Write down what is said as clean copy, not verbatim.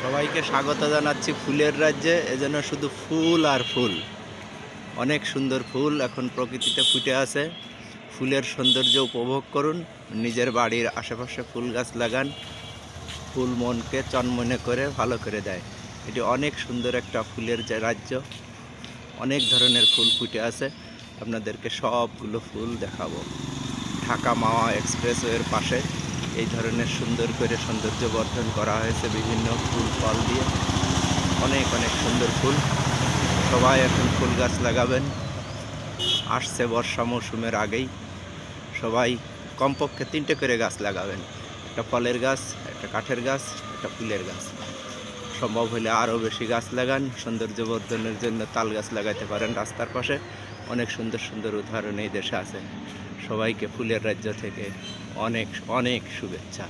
সবাইকে স্বাগত জানাচ্ছি ফুলের রাজ্যে। এজন্য শুধু ফুল আর ফুল, অনেক সুন্দর ফুল এখন প্রকৃতিতে ফুটে আছে। ফুলের সৌন্দর্য উপভোগ করুন, নিজের বাড়ির আশেপাশে ফুল গাছ লাগান। ফুল মনকে চনমনে করে ভালো করে দেয়। এটি অনেক সুন্দর একটা ফুলের যে রাজ্য, অনেক ধরনের ফুল ফুটে আছে। আপনাদেরকে সবগুলো ফুল দেখাবো। ঢাকা মাওয়া এক্সপ্রেসওয়ের পাশে এই ধরনের সুন্দর করে সৌন্দর্য বর্ধন করা হয়েছে বিভিন্ন ফুল ফল দিয়ে। অনেক অনেক সুন্দর ফুল। সবাই এখন ফুল গাছ লাগাবেন। আসছে বর্ষা মৌসুমের আগেই সবাই কমপক্ষে 3টে করে গাছ লাগাবেন। একটা ফলের গাছ, একটা কাঠের গাছ, একটা ফুলের গাছ। সম্ভব হলে আরও বেশি গাছ লাগান। সৌন্দর্য বর্ধনের জন্য তাল গাছ লাগাইতে পারেন রাস্তার পাশে। অনেক সুন্দর সুন্দর উদাহরণ এই দেশে আছে। সবাইকে ফুলের রাজ্য থেকে অনেক অনেক শুভেচ্ছা।